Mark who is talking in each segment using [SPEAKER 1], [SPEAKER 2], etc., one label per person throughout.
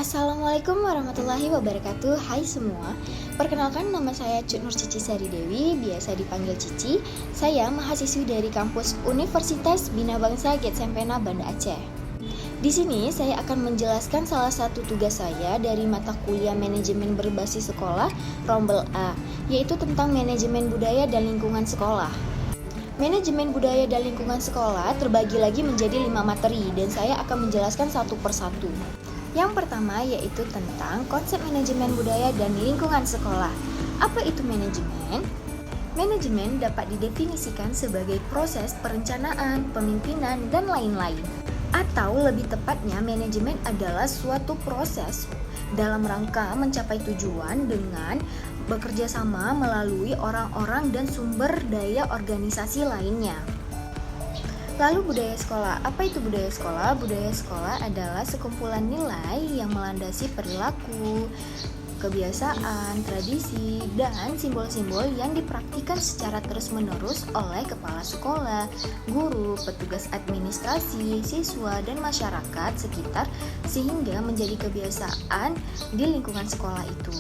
[SPEAKER 1] Assalamualaikum warahmatullahi wabarakatuh. Hai semua. Perkenalkan, nama saya Cut Nur Cici Sari Dewi, biasa dipanggil Cici. Saya mahasiswi dari kampus Universitas Bina Bangsa Getsempena Banda Aceh. Di sini saya akan menjelaskan salah satu tugas saya dari mata kuliah manajemen berbasis sekolah Rombel A, yaitu tentang manajemen budaya dan lingkungan sekolah. Manajemen budaya dan lingkungan sekolah terbagi lagi menjadi 5 materi dan saya akan menjelaskan satu persatu. Yang pertama yaitu tentang konsep manajemen budaya dan lingkungan sekolah. Apa itu manajemen? Manajemen dapat didefinisikan sebagai proses perencanaan, pemimpinan, dan lain-lain. Atau lebih tepatnya, manajemen adalah suatu proses dalam rangka mencapai tujuan dengan bekerja sama melalui orang-orang dan sumber daya organisasi lainnya. Lalu budaya sekolah, apa itu budaya sekolah? Budaya sekolah adalah sekumpulan nilai yang melandasi perilaku, kebiasaan, tradisi, dan simbol-simbol yang dipraktikkan secara terus-menerus oleh kepala sekolah, guru, petugas administrasi, siswa, dan masyarakat sekitar sehingga menjadi kebiasaan di lingkungan sekolah itu.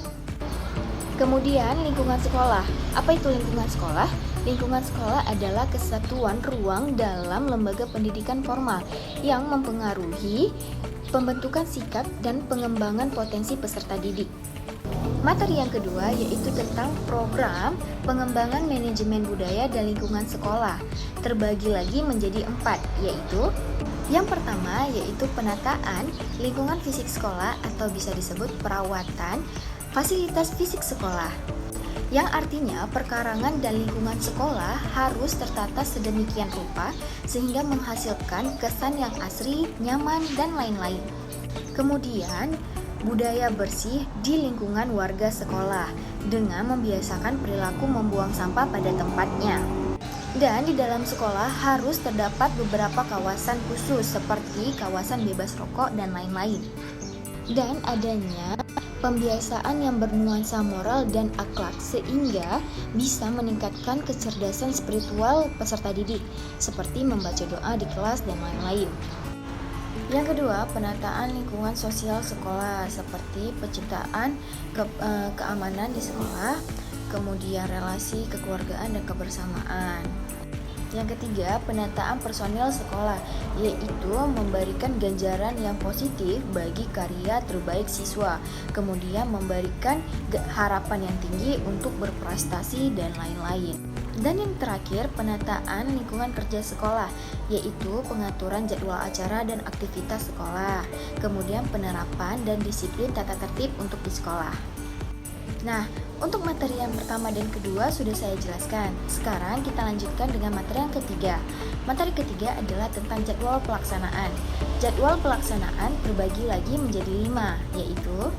[SPEAKER 1] Kemudian lingkungan sekolah. Apa itu lingkungan sekolah? Lingkungan sekolah adalah kesatuan ruang dalam lembaga pendidikan formal yang mempengaruhi pembentukan sikap dan pengembangan potensi peserta didik. Materi yang kedua yaitu tentang program pengembangan manajemen budaya dan lingkungan sekolah. Terbagi lagi menjadi 4, yaitu yang pertama yaitu penataan lingkungan fisik sekolah atau bisa disebut perawatan fasilitas fisik sekolah, yang artinya perkarangan dan lingkungan sekolah harus tertata sedemikian rupa sehingga menghasilkan kesan yang asri, nyaman, dan lain-lain. Kemudian, budaya bersih di lingkungan warga sekolah dengan membiasakan perilaku membuang sampah pada tempatnya. Dan di dalam sekolah harus terdapat beberapa kawasan khusus seperti kawasan bebas rokok dan lain-lain. Dan adanya pembiasaan yang bernuansa moral dan akhlak sehingga bisa meningkatkan kecerdasan spiritual peserta didik seperti membaca doa di kelas dan lain-lain. Yang kedua, penataan lingkungan sosial sekolah seperti penciptaan keamanan di sekolah, kemudian relasi kekeluargaan dan kebersamaan. Yang ketiga, penataan personil sekolah, yaitu memberikan ganjaran yang positif bagi karya terbaik siswa, kemudian memberikan harapan yang tinggi untuk berprestasi dan lain-lain. Dan yang terakhir, penataan lingkungan kerja sekolah, yaitu pengaturan jadwal acara dan aktivitas sekolah, kemudian penerapan dan disiplin tata tertib untuk di sekolah. Nah, untuk materi yang pertama dan kedua sudah saya jelaskan. Sekarang kita lanjutkan dengan materi yang ketiga. Materi ketiga adalah tentang jadwal pelaksanaan. Jadwal pelaksanaan terbagi lagi menjadi 5, yaitu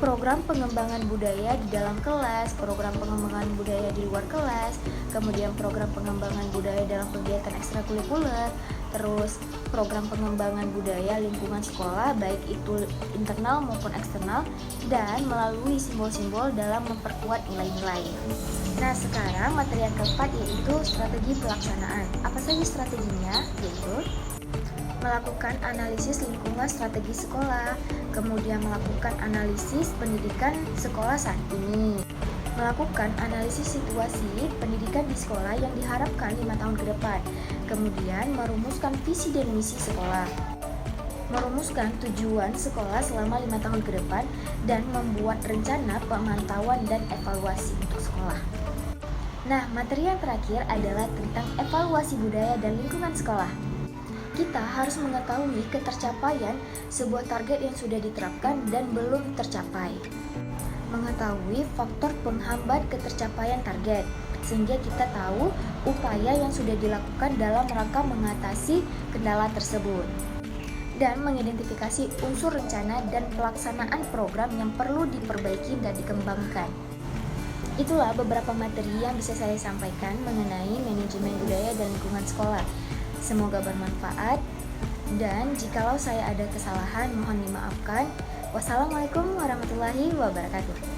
[SPEAKER 1] program pengembangan budaya di dalam kelas, program pengembangan budaya di luar kelas, kemudian program pengembangan budaya dalam kegiatan ekstrakurikuler, terus program pengembangan budaya lingkungan sekolah baik itu internal maupun eksternal, dan melalui simbol-simbol dalam memperkuat nilai-nilai. Nah, sekarang materi yang keempat yaitu strategi pelaksanaan. Apa saja strateginya? Yaitu melakukan analisis lingkungan strategi sekolah, kemudian melakukan analisis pendidikan sekolah saat ini, melakukan analisis situasi pendidikan di sekolah yang diharapkan 5 tahun ke depan, kemudian merumuskan visi dan misi sekolah, merumuskan tujuan sekolah selama 5 tahun ke depan, dan membuat rencana pemantauan dan evaluasi untuk sekolah. Nah, materi yang terakhir adalah tentang evaluasi budaya dan lingkungan sekolah. Kita harus mengetahui ketercapaian sebuah target yang sudah diterapkan dan belum tercapai. Mengetahui faktor penghambat ketercapaian target, sehingga kita tahu upaya yang sudah dilakukan dalam rangka mengatasi kendala tersebut. Dan mengidentifikasi unsur rencana dan pelaksanaan program yang perlu diperbaiki dan dikembangkan. Itulah beberapa materi yang bisa saya sampaikan mengenai manajemen budaya dan lingkungan sekolah. Semoga bermanfaat, dan jikalau saya ada kesalahan mohon dimaafkan. Wassalamualaikum warahmatullahi wabarakatuh.